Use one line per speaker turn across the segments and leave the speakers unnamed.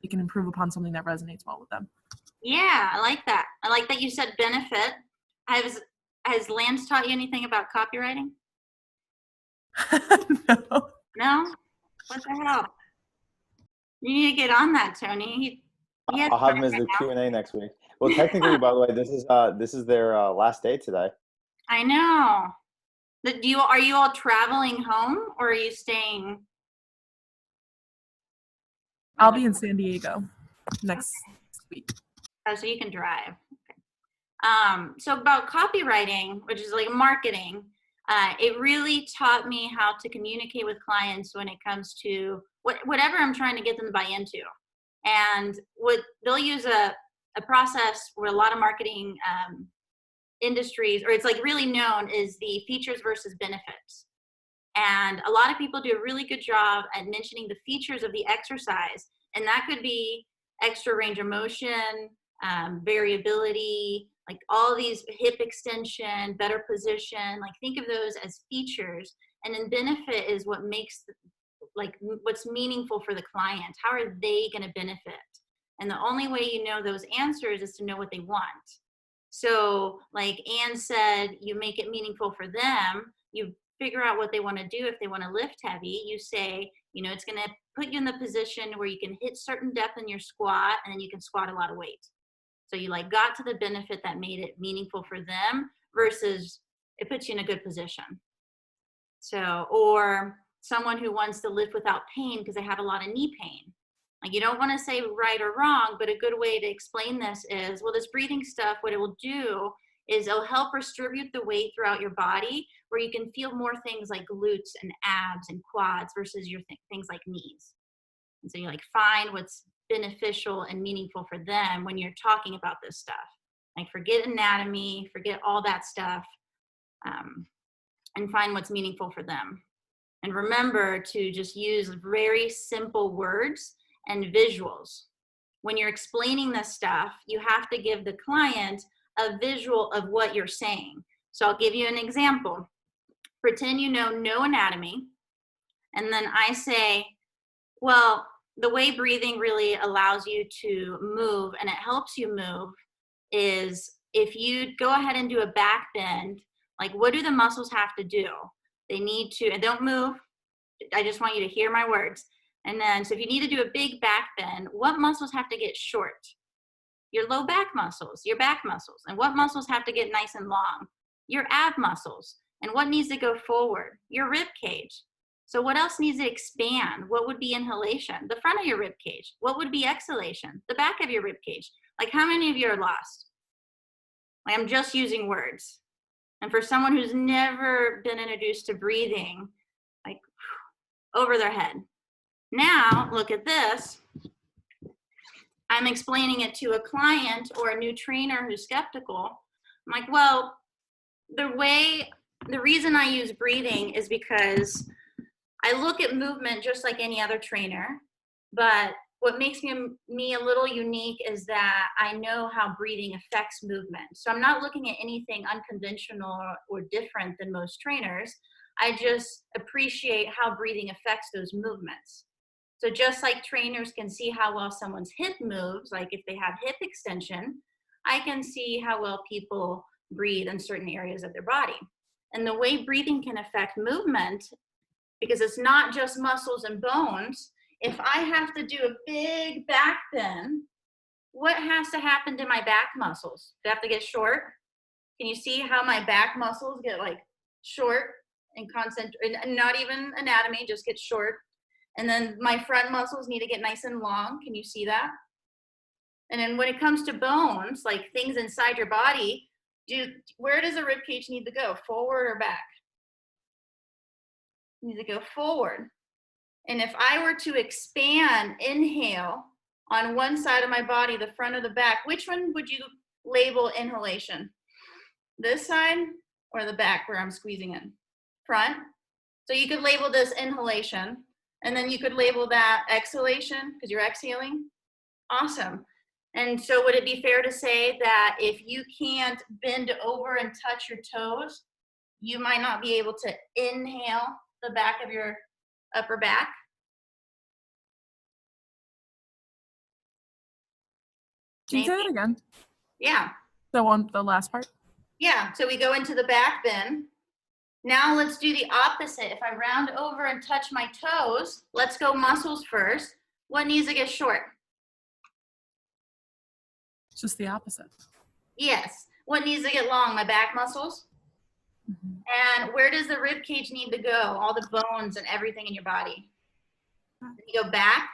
they can improve upon something that resonates well with them.
Yeah, I like that. I like that you said benefit. Has Lance taught you anything about copywriting?
No.
No? What the hell? You need to get on that, Tony.
I'll have him as the Q&A next week. Well, technically, by the way, this is their last day today.
I know. Are you all traveling home, or are you staying?
I'll be in San Diego next week.
Oh, so you can drive. Okay. So about copywriting, which is like marketing, it really taught me how to communicate with clients when it comes to whatever I'm trying to get them to buy into. And they'll use a process where a lot of marketing industries, or it's like really known, is the features versus benefits. And a lot of people do a really good job at mentioning the features of the exercise. And that could be extra range of motion, variability, like all these hip extension, better position, like think of those as features. And then benefit is what makes, what's meaningful for the client. How are they going to benefit? And the only way you know those answers is to know what they want. So like Anne said, you make it meaningful for them. You figure out what they want to do. If they want to lift heavy, you say, it's going to put you in the position where you can hit certain depth in your squat, and then you can squat a lot of weight. So you got to the benefit that made it meaningful for them versus it puts you in a good position. So, or someone who wants to lift without pain because they have a lot of knee pain. Like, you don't want to say right or wrong, but a good way to explain this is, well, this breathing stuff, what it will do is it'll help distribute the weight throughout your body where you can feel more things like glutes and abs and quads versus your things like knees. And so you find what's beneficial and meaningful for them when you're talking about this stuff. Like forget anatomy, forget all that stuff, and find what's meaningful for them. And remember to just use very simple words and visuals. When you're explaining this stuff, you have to give the client a visual of what you're saying. So I'll give you an example. Pretend you know no anatomy, and then I say, well, the way breathing really allows you to move and it helps you move is if you go ahead and do a back bend, like what do the muscles have to do? They need to, and don't move. I just want you to hear my words. And then, so if you need to do a big back bend, what muscles have to get short? Your low back muscles, your back muscles. And what muscles have to get nice and long? Your ab muscles. And what needs to go forward? Your rib cage. So what else needs to expand? What would be inhalation? The front of your rib cage. What would be exhalation? The back of your rib cage. Like how many of you are lost? Like I'm just using words. And for someone who's never been introduced to breathing, like over their head. Now, look at this. I'm explaining it to a client or a new trainer who's skeptical. I'm like, well, the reason I use breathing is because I look at movement just like any other trainer, but what makes me a little unique is that I know how breathing affects movement. So I'm not looking at anything unconventional or different than most trainers. I just appreciate how breathing affects those movements. So just like trainers can see how well someone's hip moves, like if they have hip extension, I can see how well people breathe in certain areas of their body. And the way breathing can affect movement, because it's not just muscles and bones, if I have to do a big back bend, what has to happen to my back muscles? Do they have to get short? Can you see how my back muscles get short and not even anatomy, just get short? And then my front muscles need to get nice and long. Can you see that? And then when it comes to bones, like things inside your body, where does the rib cage need to go? Forward or back? It needs to go forward. And if I were to expand, inhale on one side of my body, the front or the back, which one would you label inhalation? This side or the back where I'm squeezing in? Front. So you could label this inhalation. And then you could label that exhalation because you're exhaling. Awesome. And so would it be fair to say that if you can't bend over and touch your toes, you might not be able to inhale the back of your upper back?
Can you say that again?
Yeah.
The last part?
Yeah. So we go into the back bend. Now let's do the opposite. If I round over and touch my toes, let's go muscles first. What needs to get short?
It's just the opposite.
Yes. What needs to get long? My back muscles?
Mm-hmm.
And where does the rib cage need to go? All the bones and everything in your body. You go back.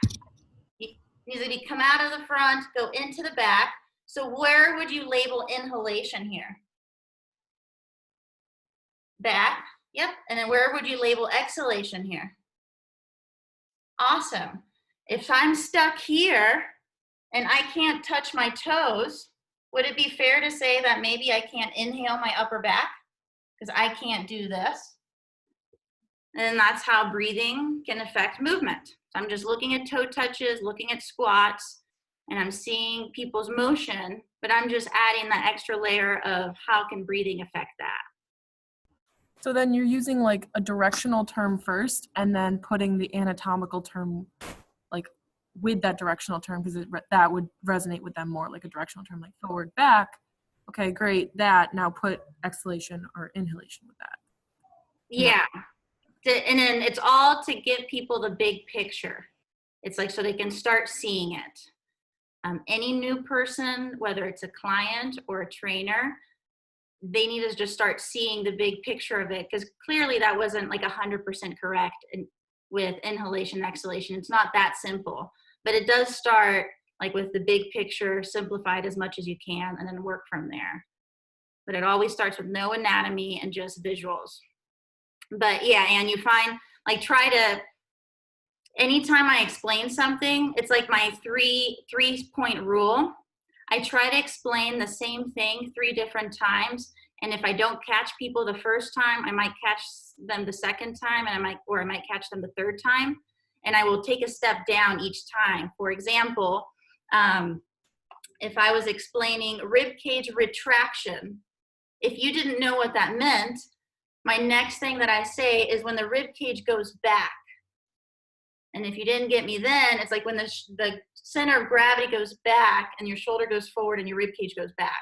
You need to come out of the front, go into the back. So where would you label inhalation here? Back. Yep. And then where would you label exhalation here? Awesome. If I'm stuck here and I can't touch my toes, would it be fair to say that maybe I can't inhale my upper back because I can't do this? And that's how breathing can affect movement. So I'm just looking at toe touches, looking at squats, and I'm seeing people's motion, but I'm just adding that extra layer of how can breathing affect that.
So then you're using like a directional term first and then putting the anatomical term like with that directional term because that would resonate with them more, like a directional term like forward, back. Okay, great. That now put exhalation or inhalation with that.
Yeah. And then it's all to give people the big picture. It's like so they can start seeing it. Any new person, whether it's a client or a trainer, they need to just start seeing the big picture of it because clearly that wasn't like 100% correct with inhalation, exhalation. It's not that simple, but it does start like with the big picture, simplified as much as you can, and then work from there. But it always starts with no anatomy and just visuals. But yeah, and you find like try to anytime I explain something, it's like my three-point rule. I try to explain the same thing 3 different times. And if I don't catch people the first time, I might catch them the second time and I might catch them the third time. And I will take a step down each time. For example, if I was explaining rib cage retraction, if you didn't know what that meant, my next thing that I say is when the rib cage goes back. And if you didn't get me then, it's like when the center of gravity goes back and your shoulder goes forward and your rib cage goes back.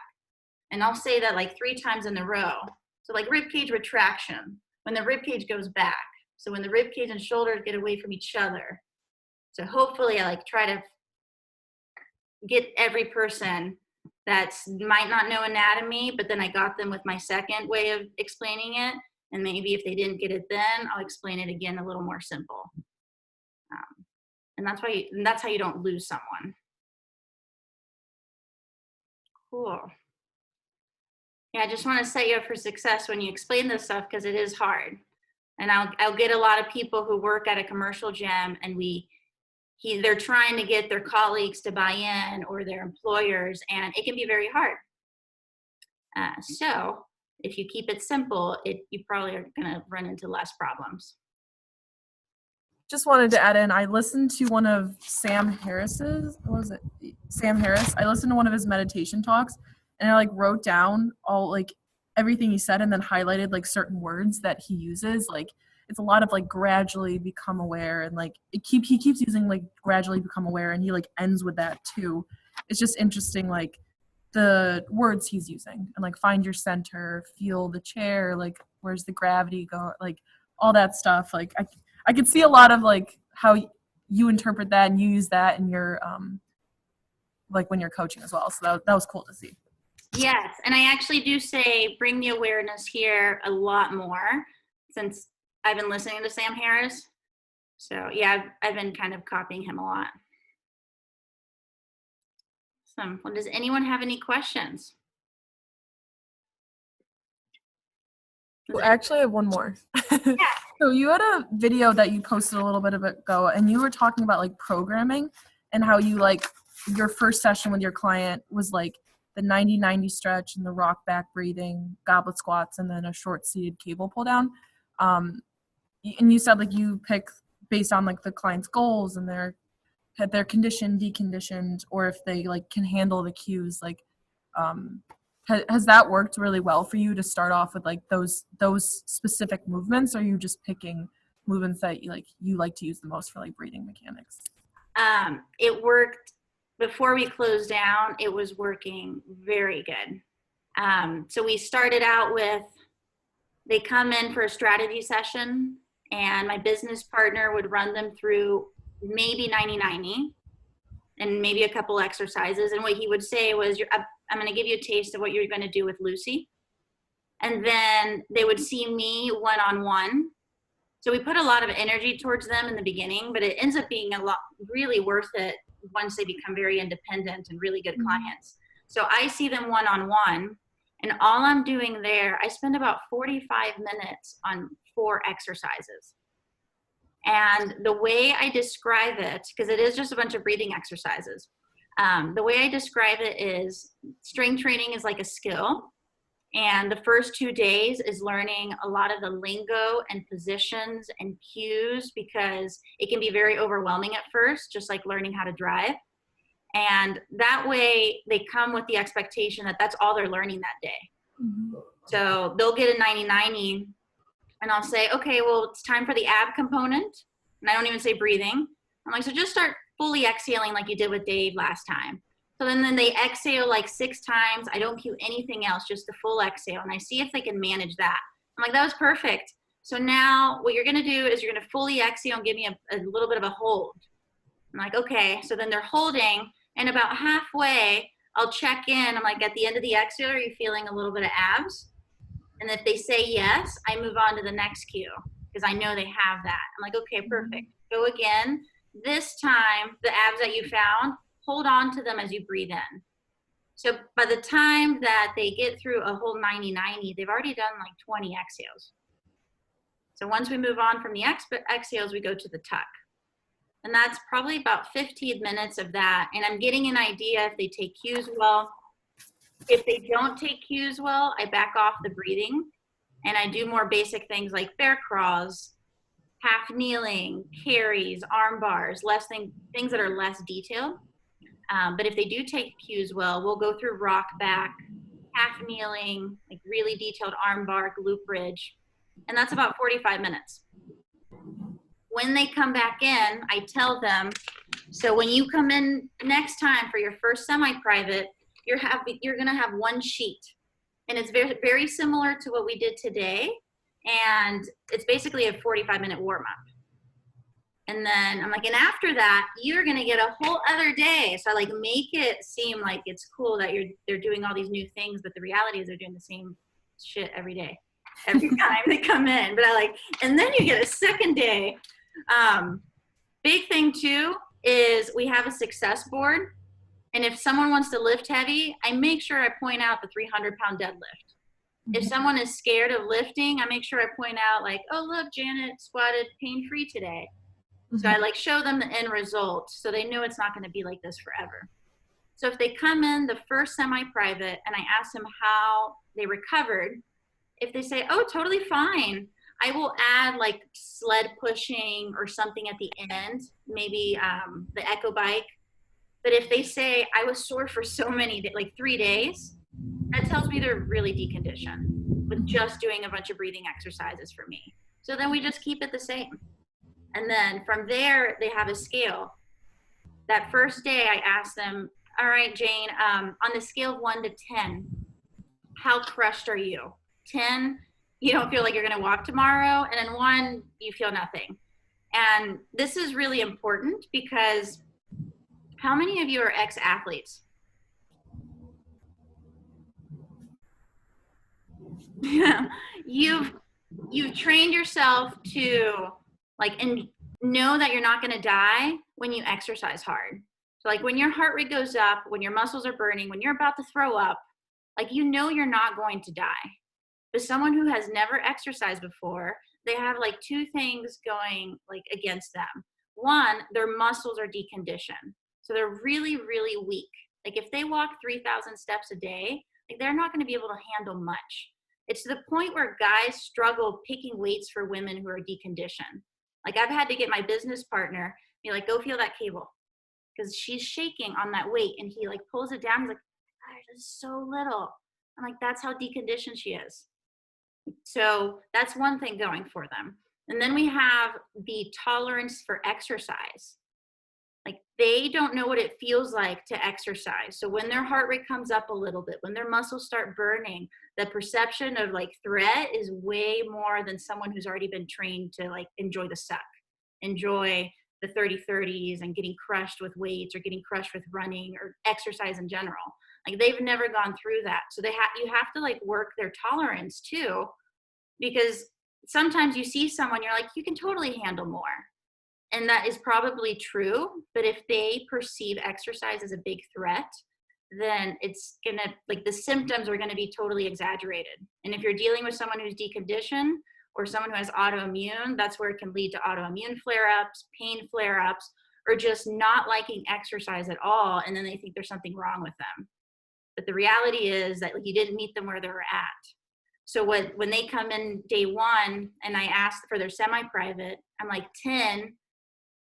And I'll say that like 3 times in a row. So like rib cage retraction, when the rib cage goes back. So when the rib cage and shoulders get away from each other. So hopefully I like try to get every person that might not know anatomy, but then I got them with my second way of explaining it. And maybe if they didn't get it then, I'll explain it again a little more simple. And that's how you don't lose someone. Cool. Yeah, I just want to set you up for success when you explain this stuff because it is hard. And I'll get a lot of people who work at a commercial gym and they're trying to get their colleagues to buy in or their employers, and it can be very hard. So if you keep it simple, you probably are going to run into less problems.
Just wanted to add in, I listened to one of Sam Harris's, Sam Harris. I listened to one of his meditation talks and I like wrote down all like everything he said and then highlighted like certain words that he uses. Like it's a lot of like gradually become aware and like he keeps using like gradually become aware and he like ends with that too. It's just interesting like the words he's using and like find your center, feel the chair, like where's the gravity go, like all that stuff. Like I could see a lot of like how you interpret that and you use that in your like when you're coaching as well. So that was cool to see.
Yes, and I actually do say bring the awareness here a lot more since I've been listening to Sam Harris. So yeah, I've been kind of copying him a lot. Awesome. Well, does anyone have any questions?
Well, actually, I have one more.
Yeah.
So you had a video that you posted a little bit ago, and you were talking about like programming and how you like your first session with your client was like the 90-90 stretch and the rock back breathing, goblet squats, and then a short seated cable pull down. And you said like you pick based on like the client's goals and their conditioned, deconditioned, or if they like can handle the cues. Like, has that worked really well for you to start off with like those specific movements, or are you just picking movements that you like to use the most for like breathing mechanics?
It worked before we closed down, it was working very good. So we started out with, they come in for a strategy session, and my business partner would run them through maybe 90-90 and maybe a couple exercises. And what he would say was, I'm going to give you a taste of what you're going to do with Lucy. And then they would see me one-on-one. So we put a lot of energy towards them in the beginning, but it ends up being a lot really worth it once they become very independent and really good clients. So I see them one-on-one, and all I'm doing there, I spend about 45 minutes on 4 exercises. And the way I describe it, because it is just a bunch of breathing exercises, the way I describe it is strength training is like a skill. And the first 2 days is learning a lot of the lingo and positions and cues, because it can be very overwhelming at first, just like learning how to drive. And that way they come with the expectation that that's all they're learning that day. So they'll get a 90-90, and I'll say, okay, well, it's time for the ab component. And I don't even say breathing. I'm like, so just start fully exhaling like you did with Dave last time. So then they exhale like 6 times. I don't cue anything else, just the full exhale. And I see if they can manage that. I'm like, that was perfect. So now what you're going to do is you're going to fully exhale and give me a little bit of a hold. I'm like, okay. So then they're holding, and about halfway, I'll check in. I'm like, at the end of the exhale, are you feeling a little bit of abs? And if they say yes, I move on to the next cue, because I know they have that. I'm like, okay, perfect. Go again. This time, the abs that you found, hold on to them as you breathe in. So by the time that they get through a whole 90-90, they've already done like 20 exhales. So once we move on from the exhales, we go to the tuck. And that's probably about 15 minutes of that. And I'm getting an idea if they take cues well. If they don't take cues well, I back off the breathing, and I do more basic things like bear crawls, half kneeling, carries, arm bars, things that are less detailed. But if they do take cues well, we'll go through rock back, half kneeling, like really detailed arm bar, glute bridge, and that's about 45 minutes. When they come back in, I tell them, so when you come in next time for your first semi-private, you're gonna have 1 sheet. And it's very, very similar to what we did today. And it's basically a 45-minute warm-up. And then I'm like, and after that, you're gonna get a whole other day. So I like make it seem like it's cool that they're doing all these new things, but the reality is they're doing the same shit every day, every time they come in. But and then you get a second day. Big thing too is we have a success board. And if someone wants to lift heavy, I make sure I point out the 300-pound deadlift. If someone is scared of lifting, I make sure I point out like, oh, look, Janet squatted pain-free today. So I like show them the end result so they know it's not going to be like this forever. So if they come in the first semi-private and I ask them how they recovered, if they say, oh, totally fine, I will add like sled pushing or something at the end, maybe the echo bike. But if they say, I was sore for so many, like 3 days, that tells me they're really deconditioned with just doing a bunch of breathing exercises for me. So then we just keep it the same. And then from there, they have a scale. That first day, I asked them, all right, Jane, on the scale of 1 to 10, how crushed are you? 10, you don't feel like you're going to walk tomorrow. And then 1, you feel nothing. And this is really important because how many of you are ex-athletes? You've trained yourself to and know that you're not going to die when you exercise hard. So like when your heart rate goes up, when your muscles are burning, when you're about to throw up, you know you're not going to die. But someone who has never exercised before, they have 2 things going against them. One, their muscles are deconditioned. So they're really, really weak. If they walk 3,000 steps a day, they're not going to be able to handle much. It's to the point where guys struggle picking weights for women who are deconditioned. I've had to get my business partner, be like, go feel that cable. Because she's shaking on that weight. And he pulls it down. He's like, gosh, this is so little. I'm like, that's how deconditioned she is. So that's one thing going for them. And then we have the tolerance for exercise. Like they don't know what it feels like to exercise. So when their heart rate comes up a little bit, when their muscles start burning, the perception of like threat is way more than someone who's already been trained to like enjoy the suck, enjoy the 30-30s and getting crushed with weights or getting crushed with running or exercise in general. Like they've never gone through that. So you have to like work their tolerance too, because sometimes you see someone, you're like, you can totally handle more. And that is probably true. But if they perceive exercise as a big threat, then it's gonna, like the symptoms are gonna be totally exaggerated. And if you're dealing with someone who's deconditioned or someone who has autoimmune, that's where it can lead to autoimmune flare-ups, pain flare-ups, or just not liking exercise at all. And then they think there's something wrong with them. But the reality is that like, you didn't meet them where they were at. So when they come in day one and I ask for their semi-private, I'm like, 10,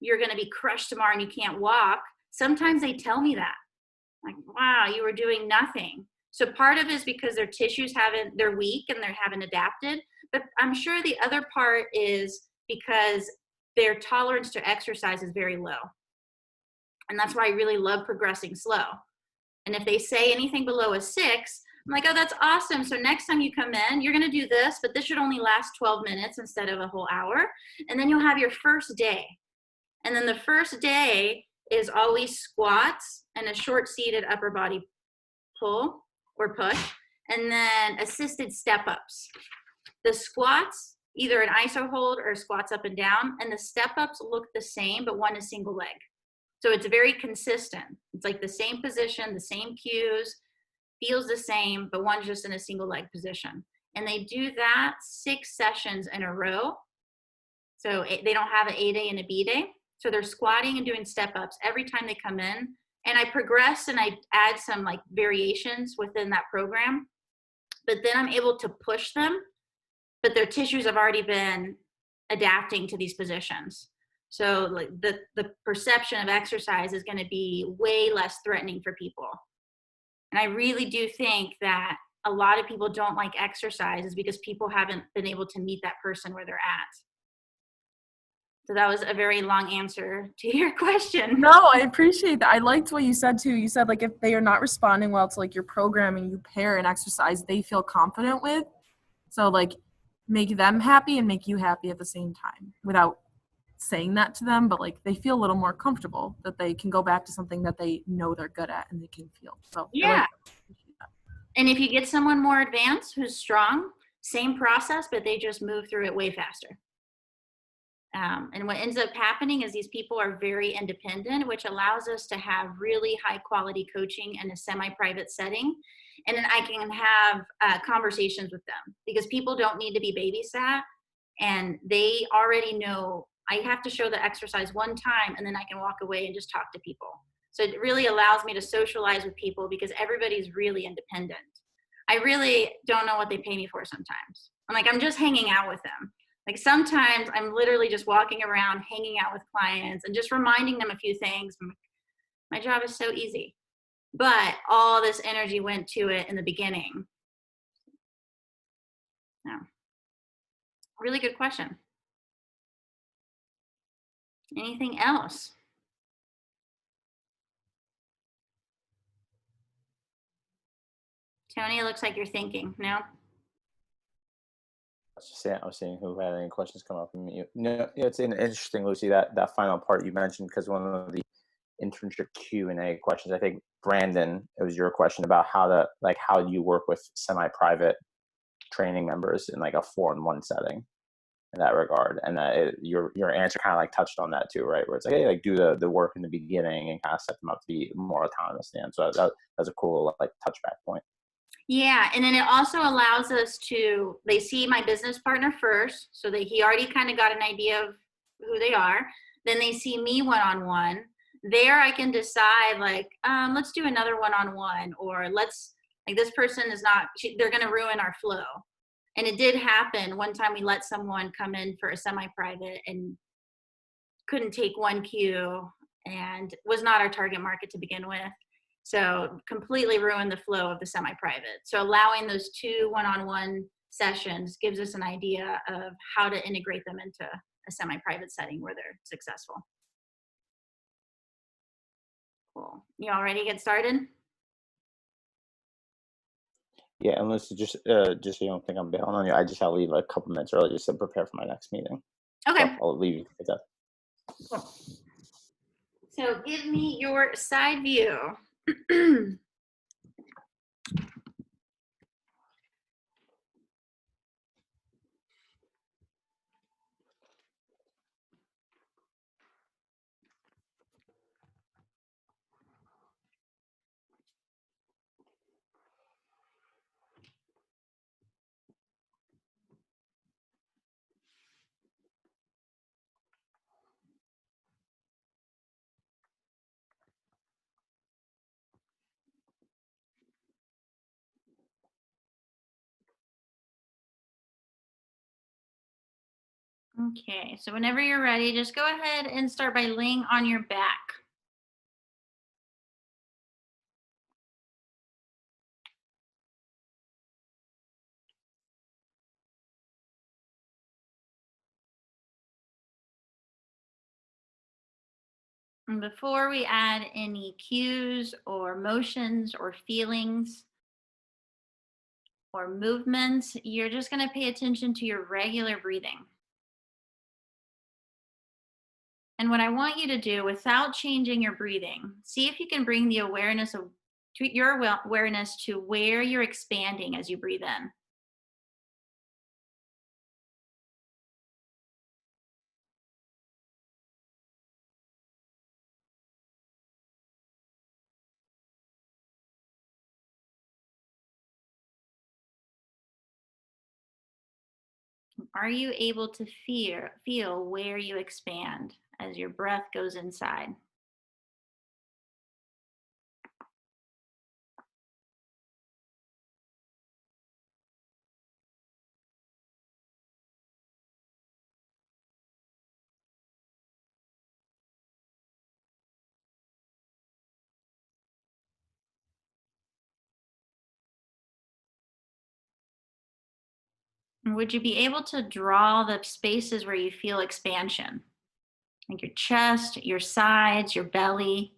you're going to be crushed tomorrow and you can't walk. Sometimes they tell me that. Like, wow, you were doing nothing. So part of it is because their tissues they're weak and they haven't adapted. But I'm sure the other part is because their tolerance to exercise is very low. And that's why I really love progressing slow. And if they say anything below a 6, I'm like, oh, that's awesome. So next time you come in, you're going to do this, but this should only last 12 minutes instead of a whole hour. And then you'll have your first day. And then the first day is always squats and a short seated upper body pull or push, and then assisted step-ups. The squats, either an iso hold or squats up and down, and the step-ups look the same, but one is single leg. So it's very consistent. It's like the same position, the same cues, feels the same, but one's just in a single leg position. And they do that 6 sessions in a row. So they don't have an A day and a B day. So they're squatting and doing step-ups every time they come in. And I progress and I add some like variations within that program. But then I'm able to push them, but their tissues have already been adapting to these positions. So like the perception of exercise is going to be way less threatening for people. And I really do think that a lot of people don't like exercise is because people haven't been able to meet that person where they're at. So that was a very long answer to your question.
No, I appreciate that. I liked what you said too. You said like if they are not responding well to like your programming, you pair an exercise they feel confident with. So like make them happy and make you happy at the same time without saying that to them, but like they feel a little more comfortable that they can go back to something that they know they're good at and they can feel. So
yeah. And if you get someone more advanced who's strong, same process, but they just move through it way faster. And what ends up happening is these people are very independent, which allows us to have really high quality coaching in a semi-private setting. And then I can have conversations with them because people don't need to be babysat and they already know I have to show the exercise one time and then I can walk away and just talk to people. So it really allows me to socialize with people because everybody's really independent. I really don't know what they pay me for sometimes. I'm just hanging out with them. Like sometimes I'm literally just walking around, hanging out with clients and just reminding them a few things. My job is so easy, but all this energy went to it in the beginning. Yeah. Really good question. Anything else? Tony, it looks like you're thinking. No?
I was seeing who had any questions come up. No, it's interesting, Lucy, that final part you mentioned, because one of the internship Q&A questions, I think, Brandon, it was your question about how do you work with semi-private training members in like a 4-on-1 setting in that regard, and your answer kind of like touched on that too, right? Where it's like, hey, like do the work in the beginning and kind of set them up to be more autonomous. And so that's a cool like touchback point.
Yeah, and then it also allows us to, they see my business partner first, so that he already kind of got an idea of who they are. Then they see me one-on-one. There I can decide like, let's do another one-on-one, or this person is not, they're going to ruin our flow. And it did happen. One time we let someone come in for a semi-private and couldn't take one cue and was not our target market to begin with. So completely ruined the flow of the semi-private. So allowing those 2 one-on-one sessions gives us an idea of how to integrate them into a semi-private setting where they're successful. Cool. You all ready to get started?
Yeah, unless you just so you don't think I'm bailing on you, I just have to leave a couple minutes early just to prepare for my next meeting. So
Okay.
I'll leave you with that.
Cool. So give me your side view. Okay, so whenever you're ready, just go ahead and start by laying on your back. And before we add any cues or motions or feelings or movements, you're just going to pay attention to your regular breathing. And what I want you to do without changing your breathing, see if you can bring the awareness of to your awareness to where you're expanding as you breathe in. Are you able to feel where you expand as your breath goes inside? And would you be able to draw the spaces where you feel expansion? Like your chest, your sides, your belly.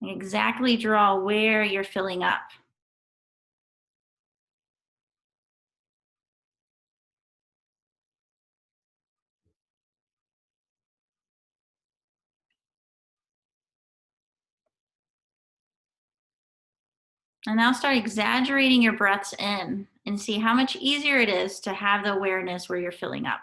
Exactly draw where you're filling up. And now start exaggerating your breaths in and see how much easier it is to have the awareness where you're filling up.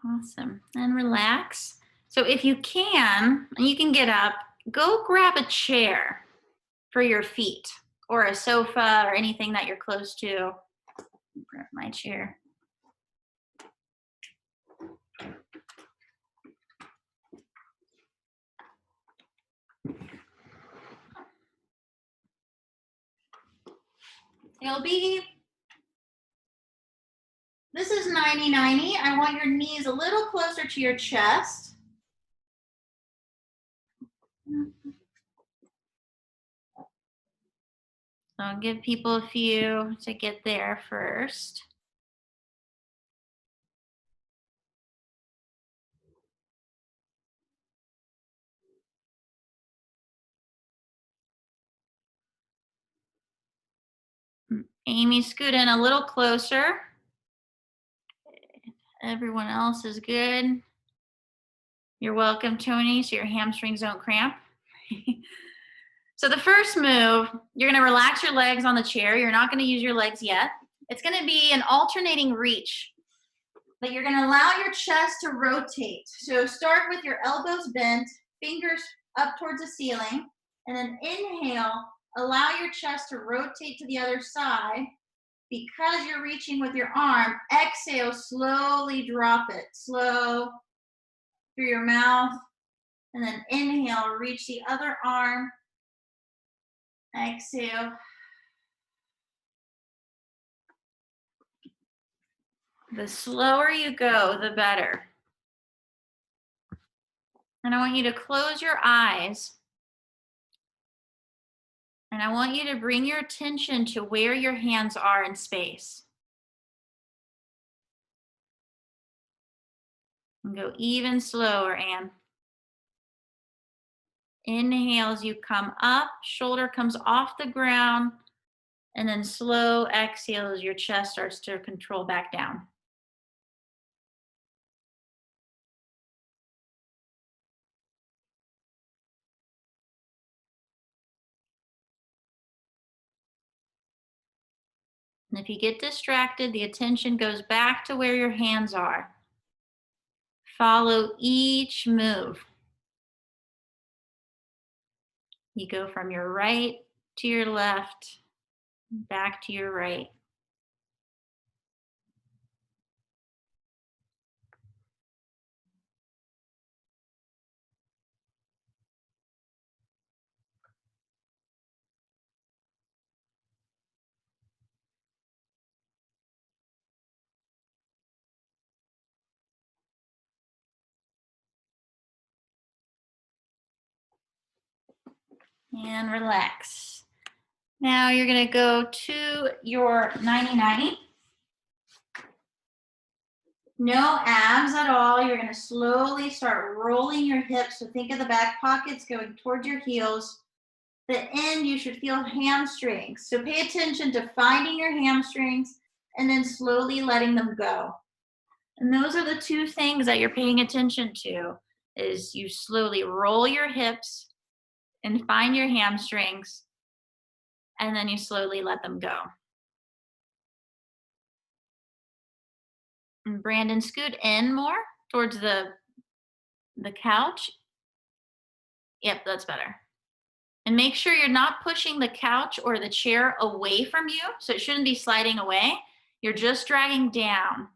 Awesome. And relax. So if you can, and you can get up, go grab a chair for your feet or a sofa or anything that you're close to. Grab my chair. This is 90-90. I want your knees a little closer to your chest. So I'll give people a few to get there first. Amy, scoot in a little closer. Everyone else is good. You're welcome, Tony, so your hamstrings don't cramp. So the first move, you're gonna relax your legs on the chair. You're not gonna use your legs yet. It's gonna be an alternating reach, but you're gonna allow your chest to rotate. So start with your elbows bent, fingers up towards the ceiling, and then inhale, allow your chest to rotate to the other side. Because you're reaching with your arm, exhale, slowly drop it. Slow through your mouth. And then inhale, reach the other arm. Exhale. The slower you go, the better. And I want you to close your eyes. And I want you to bring your attention to where your hands are in space. And go even slower, Anne. Inhale as you come up, shoulder comes off the ground, and then slow exhale as your chest starts to control back down. And if you get distracted, the attention goes back to where your hands are. Follow each move. You go from your right to your left, back to your right. And relax. Now you're going to go to your 90-90. No abs at all. You're going to slowly start rolling your hips. So think of the back pockets going towards your heels. The end, you should feel hamstrings. So pay attention to finding your hamstrings and then slowly letting them go. And those are the two things that you're paying attention to, is you slowly roll your hips and find your hamstrings, and then you slowly let them go. And Brandon, scoot in more towards the couch. Yep, that's better. And make sure you're not pushing the couch or the chair away from you, so it shouldn't be sliding away. You're just dragging down.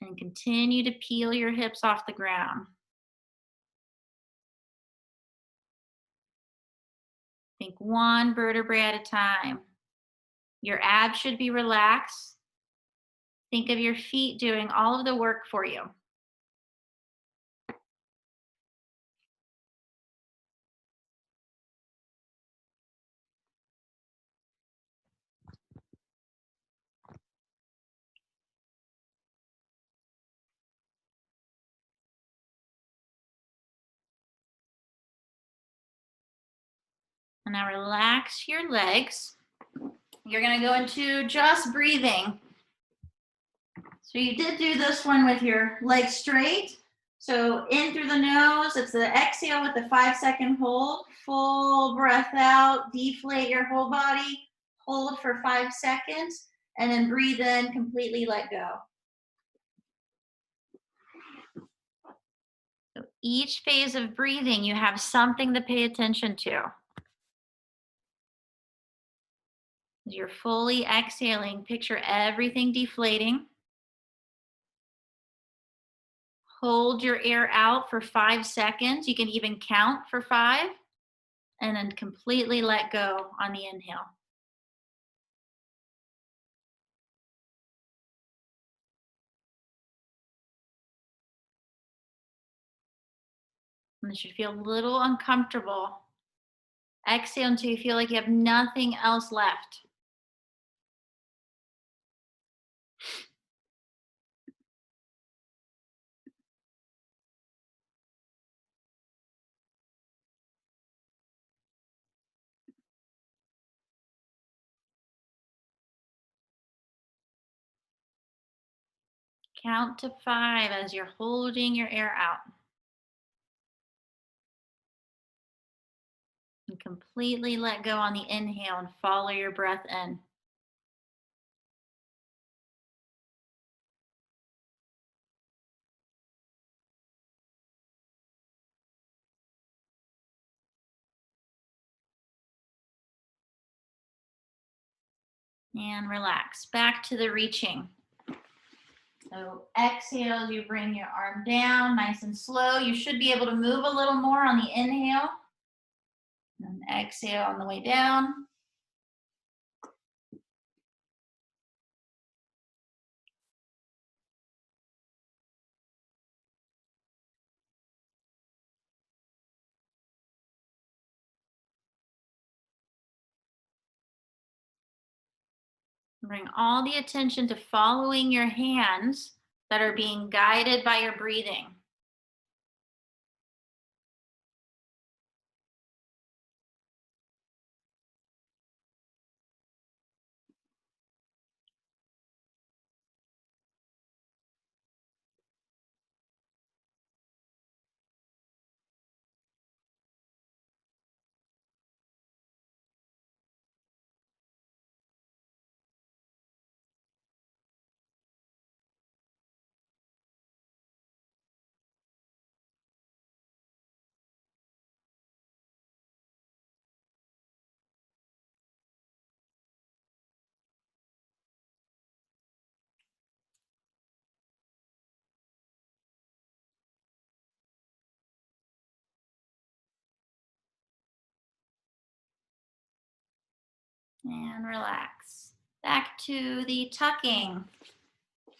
And continue to peel your hips off the ground. Think one vertebrae at a time. Your abs should be relaxed. Think of your feet doing all of the work for you. And now relax your legs. You're going to go into just breathing. So you did do this one with your legs straight. So in through the nose, it's the exhale with the 5-second hold. Full breath out, deflate your whole body, hold for 5 seconds, and then breathe in, completely let go. So each phase of breathing, you have something to pay attention to. As you're fully exhaling, picture everything deflating. Hold your air out for 5 seconds. You can even count for 5, and then completely let go on the inhale. And this should feel a little uncomfortable. Exhale until you feel like you have nothing else left. Count to 5 as you're holding your air out. And completely let go on the inhale and follow your breath in. And relax. Back to the reaching. So exhale as you bring your arm down, nice and slow. You should be able to move a little more on the inhale. And exhale on the way down. Bring all the attention to following your hands that are being guided by your breathing. And relax. Back to the tucking.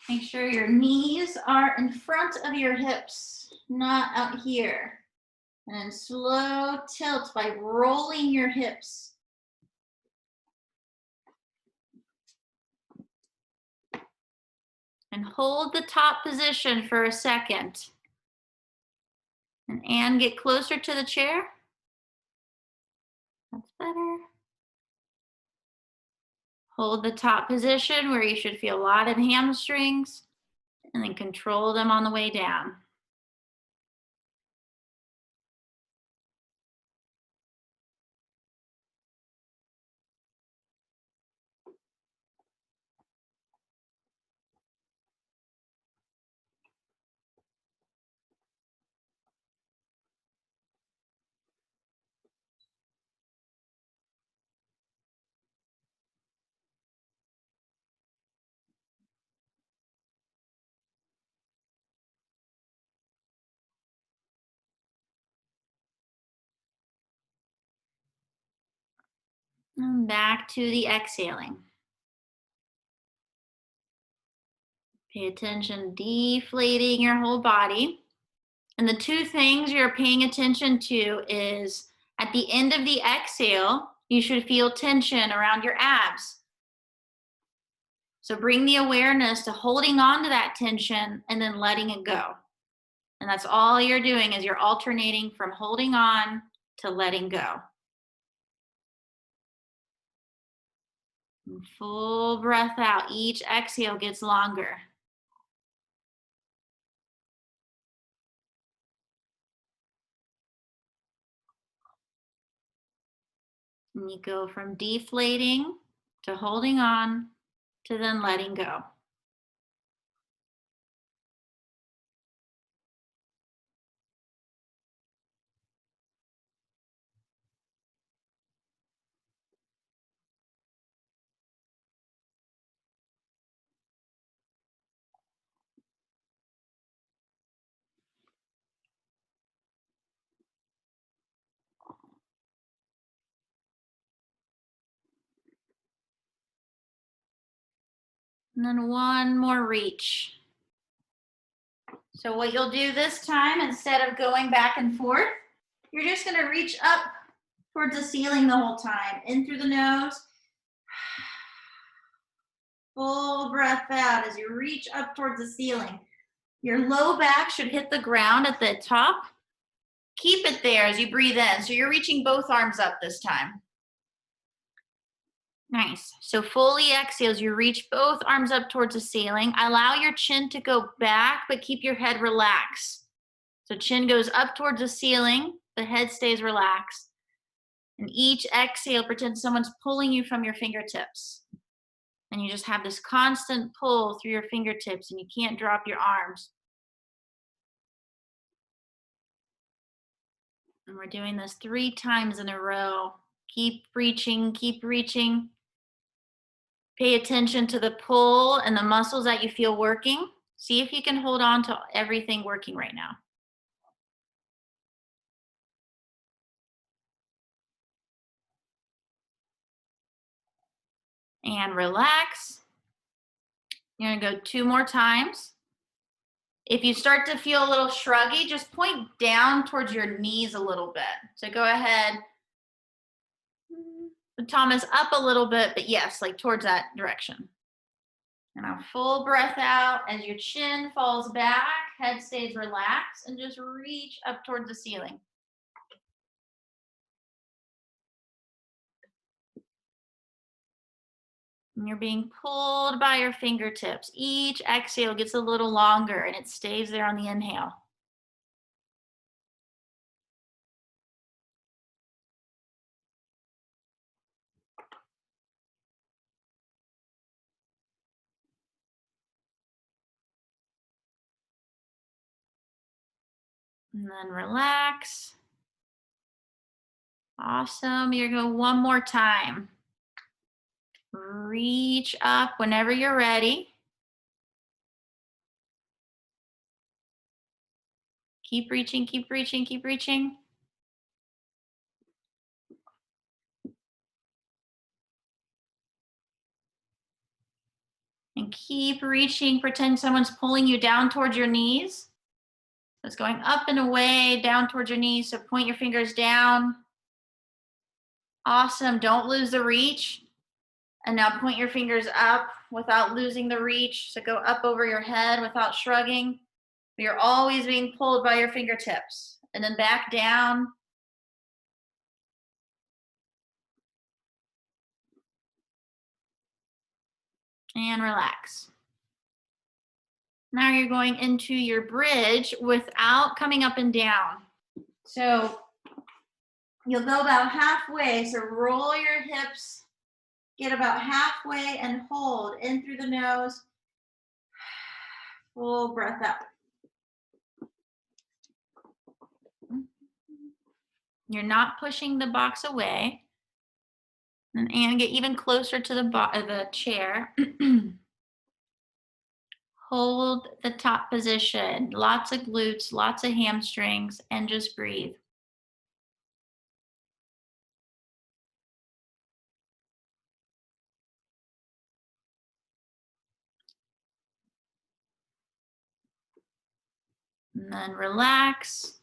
Make sure your knees are in front of your hips, not out here. And slow tilt by rolling your hips. And hold the top position for a second. And get closer to the chair. That's better. Hold the top position where you should feel a lot of hamstrings, and then control them on the way down. And back to the exhaling. Pay attention, deflating your whole body. And the two things you're paying attention to is at the end of the exhale, you should feel tension around your abs. So bring the awareness to holding on to that tension and then letting it go. And that's all you're doing is you're alternating from holding on to letting go. And full breath out. Each exhale gets longer. And you go from deflating to holding on to then letting go. And then one more reach. So what you'll do this time, instead of going back and forth, you're just going to reach up towards the ceiling the whole time. In through the nose. Full breath out as you reach up towards the ceiling. Your low back should hit the ground at the top. Keep it there as you breathe in. So you're reaching both arms up this time. Nice. So fully exhale as you reach both arms up towards the ceiling. Allow your chin to go back, but keep your head relaxed. So chin goes up towards the ceiling, the head stays relaxed. And each exhale, pretend someone's pulling you from your fingertips. And you just have this constant pull through your fingertips and you can't drop your arms. And we're doing this 3 times in a row. Keep reaching, keep reaching. Pay attention to the pull and the muscles that you feel working. See if you can hold on to everything working right now. And relax. You're gonna go 2 more times. If you start to feel a little shruggy, just point down towards your knees a little bit. So go ahead. Thomas up a little bit, but yes, like towards that direction. And now full breath out as your chin falls back, head stays relaxed, and just reach up towards the ceiling. And you're being pulled by your fingertips. Each exhale gets a little longer and it stays there on the inhale. And then relax. Awesome. You're going to go one more time. Reach up whenever you're ready. Keep reaching, keep reaching, keep reaching. And keep reaching. Pretend someone's pulling you down towards your knees. It's going up and away, down towards your knees. So point your fingers down. Awesome. Don't lose the reach. And now point your fingers up without losing the reach. So go up over your head without shrugging. You're always being pulled by your fingertips. And then back down. And relax. Now you're going into your bridge without coming up and down. So you'll go about halfway. So roll your hips, get about halfway and hold in through the nose. Full breath out. You're not pushing the box away. And get even closer to the chair. Hold the top position. Lots of glutes, lots of hamstrings, and just breathe. And then relax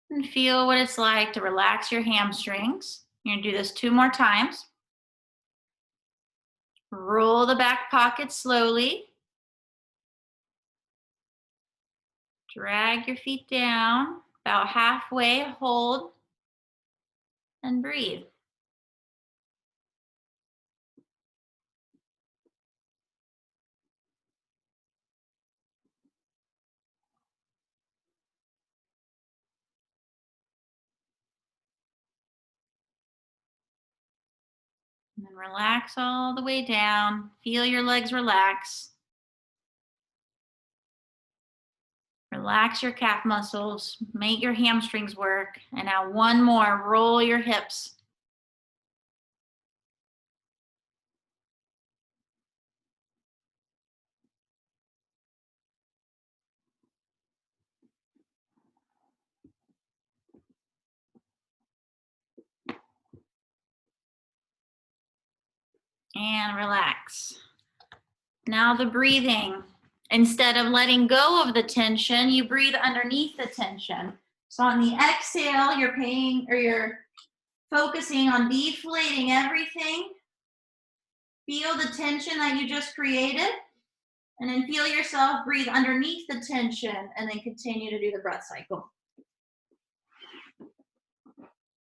and feel what it's like to relax your hamstrings. You're going to do this 2 more times. Roll the back pocket slowly. Drag your feet down about halfway, hold, and breathe. And then relax all the way down. Feel your legs relax. Relax your calf muscles. Make your hamstrings work. And now one more. Roll your hips. And relax. Now the breathing. Instead of letting go of the tension, you breathe underneath the tension. So on the exhale, you're focusing on deflating everything. Feel the tension that you just created. And then feel yourself breathe underneath the tension and then continue to do the breath cycle.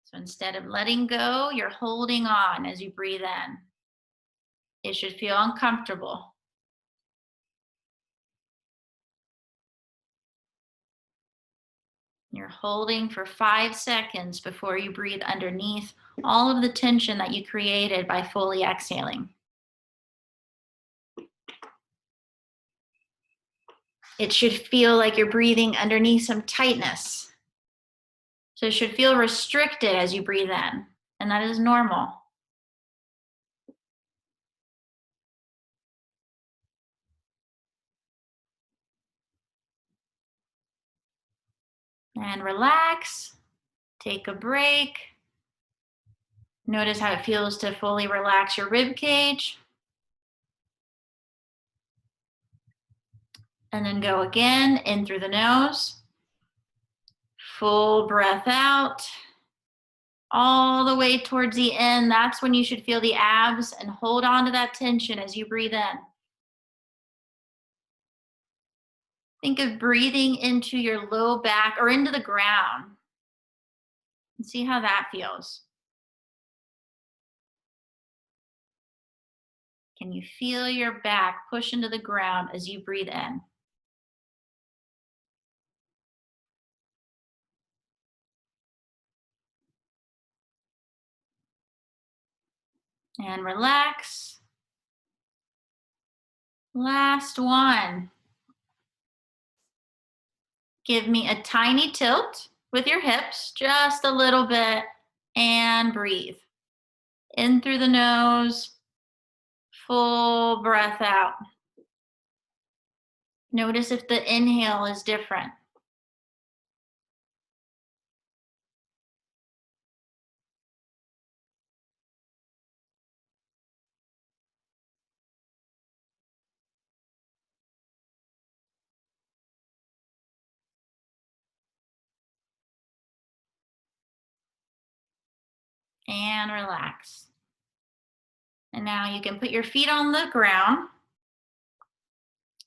So instead of letting go, you're holding on as you breathe in. It should feel uncomfortable. You're holding for 5 seconds before you breathe underneath all of the tension that you created by fully exhaling. It should feel like you're breathing underneath some tightness. So it should feel restricted as you breathe in, and that is normal. And relax, take a break. Notice how it feels to fully relax your rib cage. And then go again, in through the nose. Full breath out. All the way towards the end. That's when you should feel the abs and hold on to that tension as you breathe in. Think of breathing into your low back or into the ground. And see how that feels. Can you feel your back push into the ground as you breathe in? And relax. Last one. Give me a tiny tilt with your hips, just a little bit, and breathe. In through the nose, full breath out. Notice if the inhale is different. And relax. And now you can put your feet on the ground.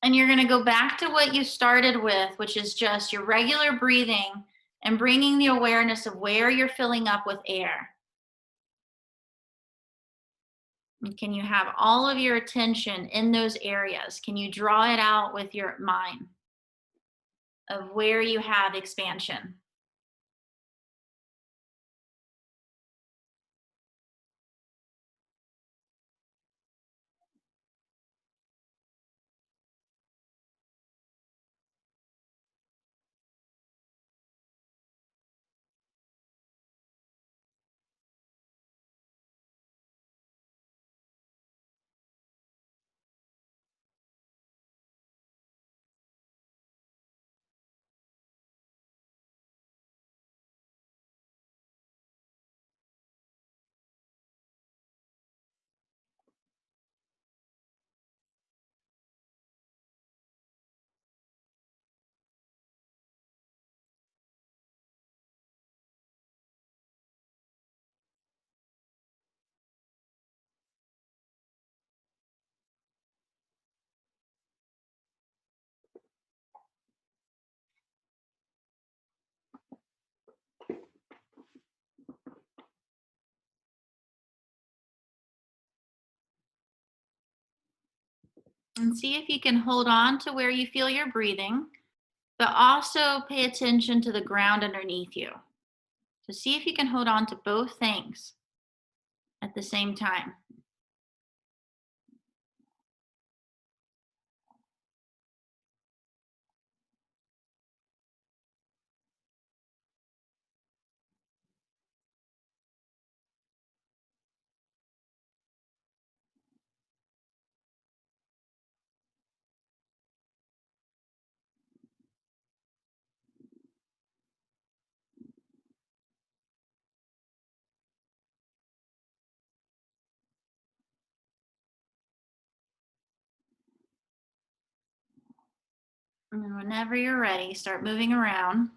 And you're going to go back to what you started with, which is just your regular breathing and bringing the awareness of where you're filling up with air. And can you have all of your attention in those areas? Can you draw it out with your mind of where you have expansion? And see if you can hold on to where you feel your breathing, but also pay attention to the ground underneath you. So see if you can hold on to both things at the same time. And then whenever you're ready, start moving around.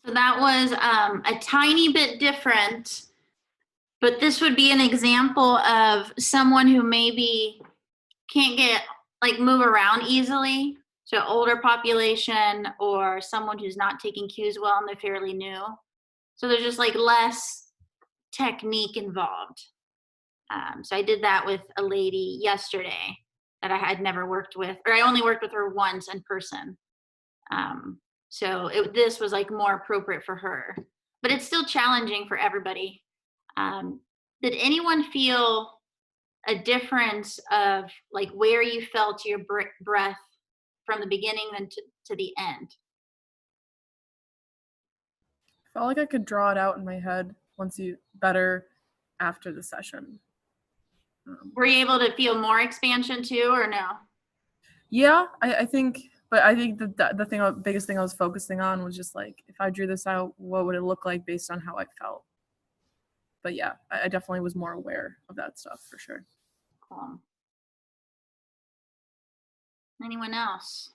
So that was a tiny bit different, but this would be an example of someone who maybe can't move around easily. So older population or someone who's not taking cues well and they're fairly new. So there's just less technique involved. So I did that with a lady yesterday that I had never worked with, or I only worked with her once in person. So this was more appropriate for her, but it's still challenging for everybody. Did anyone feel a difference of where you felt your breath from the beginning then to the end?
I felt like I could draw it out in my head better after the session.
Were you able to feel more expansion too, or no?
Yeah, I think, but I think the biggest thing I was focusing on was just if I drew this out, what would it look like based on how I felt? But yeah, I definitely was more aware of that stuff for sure.
Cool. Anyone else?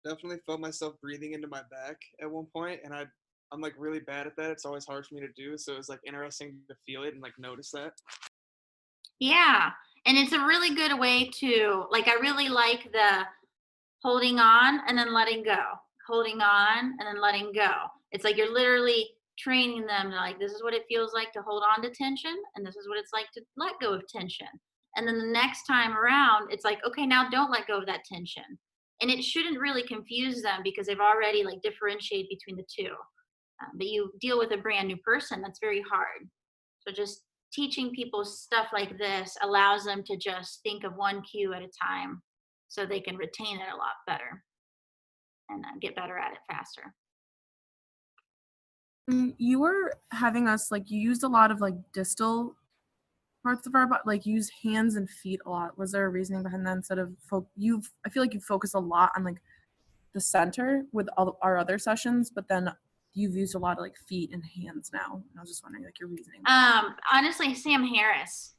Definitely felt myself breathing into my back at one point, and I'm like really bad at that. It's always hard for me to do, so it was like interesting to feel it and like notice that.
Yeah. And it's a really good way to, like, I really like the holding on and then letting go, holding on and then letting go. It's like you're literally training them to, like, this is what it feels like to hold on to tension, and this is what it's like to let go of tension. And then the next time around, it's like, okay, now don't let go of that tension. And it shouldn't really confuse them because they've already like differentiated between the two. But you deal with a brand new person, that's very hard. So just teaching people stuff like this allows them to just think of one cue at a time so they can retain it a lot better and get better at it faster.
You were having us, like, you used a lot of like distal parts of our body, like use hands and feet a lot. Was there a reasoning behind that instead of I feel like you focus a lot on like the center with all our other sessions, but then you've used a lot of like feet and hands now. And I was just wondering like your reasoning.
Honestly, Sam Harris.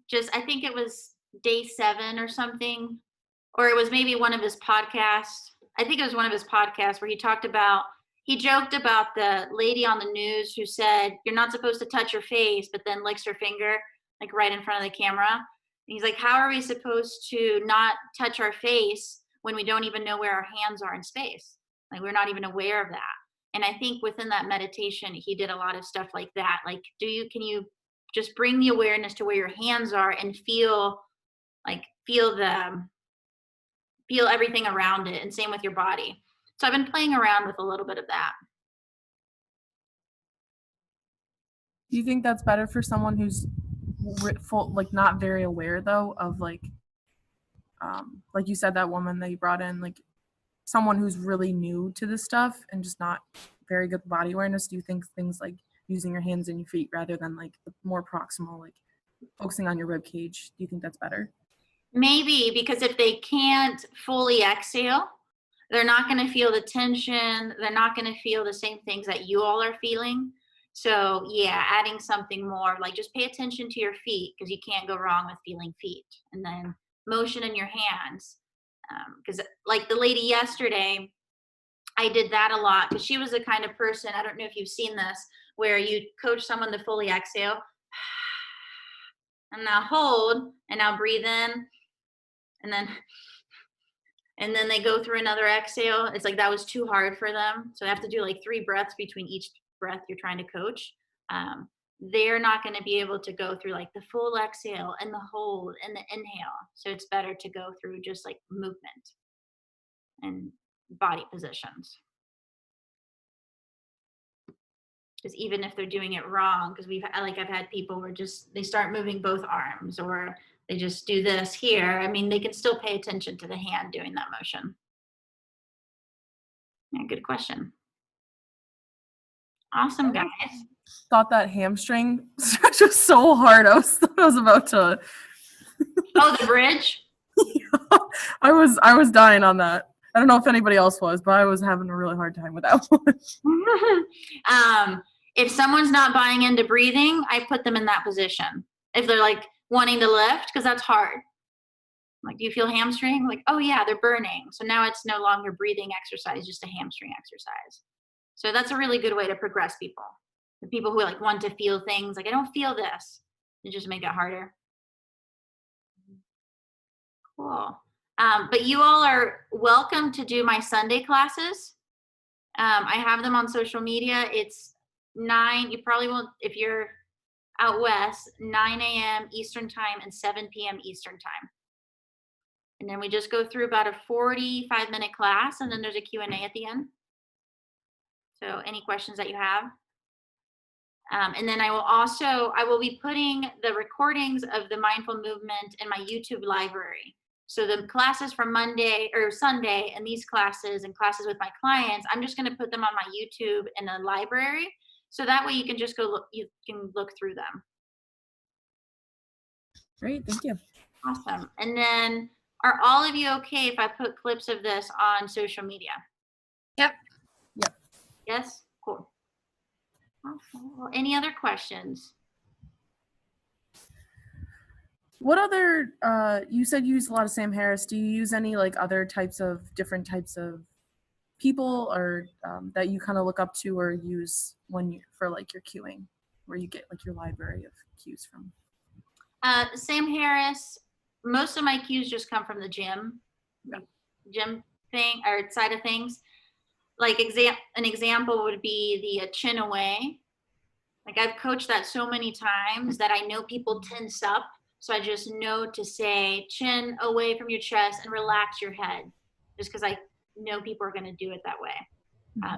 Just I think it was day 7 or something, or it was maybe one of his podcasts. I think it was one of his podcasts where he joked about the lady on the news who said, you're not supposed to touch your face, but then licks her finger, like right in front of the camera. And he's like, how are we supposed to not touch our face when we don't even know where our hands are in space? Like, we're not even aware of that. And I think within that meditation, he did a lot of stuff like that. Like, can you just bring the awareness to where your hands are and feel everything around it, and same with your body. So I've been playing around with a little bit of that.
Do you think that's better for someone who's like not very aware though of like you said, that woman that you brought in, like someone who's really new to this stuff and just not very good body awareness? Do you think things like using your hands and your feet rather than like the more proximal, like focusing on your rib cage, do you think that's better?
Maybe, because if they can't fully exhale, they're not going to feel the tension. They're not going to feel the same things that you all are feeling. So yeah, adding something more, like just pay attention to your feet, because you can't go wrong with feeling feet. And then motion in your hands. Because like the lady yesterday, I did that a lot, because she was the kind of person, I don't know if you've seen this, where you coach someone to fully exhale. And now hold, and now breathe in. And then they go through another exhale. It's like that was too hard for them. So they have to do like 3 breaths between each breath you're trying to coach. They're not going to be able to go through like the full exhale and the hold and the inhale. So it's better to go through just like movement and body positions. Because even if they're doing it wrong, because I've had people where they start moving both arms, or they just do this here. I mean, they can still pay attention to the hand doing that motion. Yeah, good question. Awesome, guys.
Thought that hamstring stretch was so hard. I was about to.
Oh, the bridge?
I was dying on that. I don't know if anybody else was, but I was having a really hard time with that one.
If someone's not buying into breathing, I put them in that position. If they're like wanting to lift, because that's hard. Like, do you feel hamstring? Like, oh yeah, they're burning. So now it's no longer breathing exercise, just a hamstring exercise. So that's a really good way to progress people. The people who like want to feel things, like, I don't feel this. You just make it harder. Cool. But you all are welcome to do my Sunday classes. I have them on social media. It's 9, you probably won't, if you're out west, 9 a.m. Eastern time and 7 p.m. Eastern time. And then we just go through about a 45-minute class, and then there's a Q&A at the end. So any questions that you have. And then I will be putting the recordings of the mindful movement in my YouTube library. So the classes from Monday or Sunday, and these classes and classes with my clients, I'm just going to put them on my YouTube in a library. So that way you can just you can look through them.
Great, thank you.
Awesome. And then are all of you okay if I put clips of this on social media?
Yep.
Yep.
Yes? Cool. Awesome. Well, any other questions?
What other, you said you use a lot of Sam Harris. Do you use any like other different types of people or that you kind of look up to or use for like your queuing, where you get like your library of cues from?
Sam Harris, most of my cues just come from the gym thing or side of things. Like an example would be the chin away. Like I've coached that so many times that I know people tense up. So I just know to say chin away from your chest and relax your head, just because I know people are going to do it that way.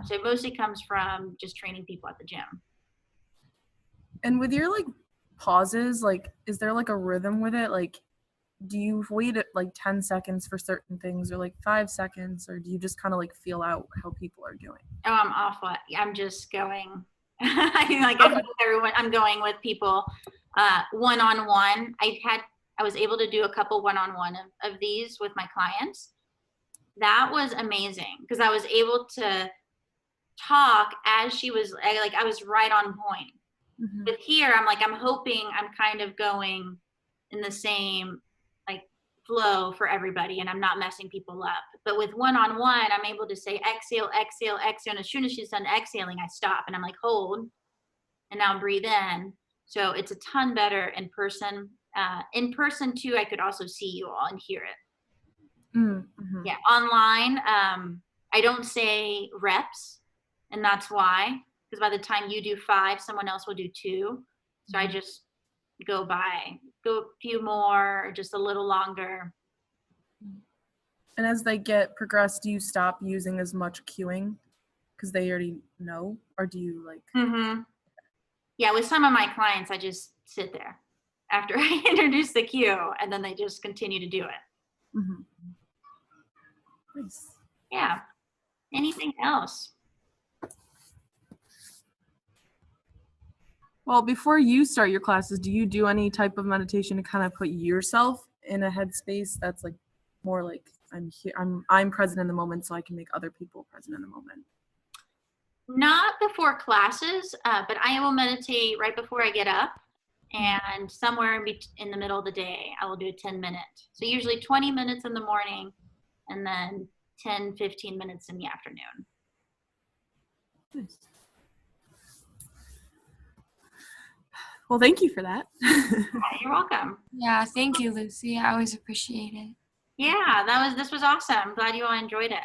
So it mostly comes from just training people at the gym.
And with your like pauses, like is there like a rhythm with it? Like do you wait at like 10 seconds for certain things or like 5 seconds, or do you just kind of like feel out how people are doing?
Oh, I'm awful. I'm just going. I'm going with people one-on-one. I was able to do a couple one-on-one of these with my clients. That was amazing because I was able to talk as she was like, I was right on point.
Mm-hmm.
But here I'm hoping I'm kind of going in the same like flow for everybody and I'm not messing people up. But with one-on-one, I'm able to say exhale, exhale, exhale. And as soon as she's done exhaling, I stop and I'm like, hold, and now breathe in. So it's a ton better in person. In person too, I could also see you all and hear it.
Mm-hmm.
Yeah, online, I don't say reps, and that's why, because by the time you do 5, someone else will do 2. So I just go a few more, just a little longer.
And as they get progressed, do you stop using as much cueing because they already know, or do you like?
Mm-hmm. Yeah, with some of my clients, I just sit there after I introduce the cue, and then they just continue to do it.
Mm-hmm. Nice.
Yeah. Anything else?
Well, before you start your classes, do you do any type of meditation to kind of put yourself in a headspace that's like more like I'm here, I'm present in the moment, so I can make other people present in the moment?
Not before classes, but I will meditate right before I get up, and somewhere in the middle of the day, I will do a 10-minute. So usually 20 minutes in the morning, and then 10, 15 minutes in the afternoon.
Nice. Well, thank you for that.
You're welcome.
Yeah, thank you, Lucy. I always appreciate it.
Yeah, this was awesome. I'm glad you all enjoyed it.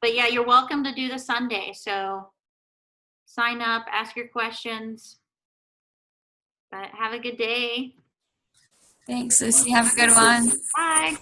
But yeah, you're welcome to do the Sunday. So sign up, ask your questions. But have a good day.
Thanks, Lucy. Have a good one.
Bye.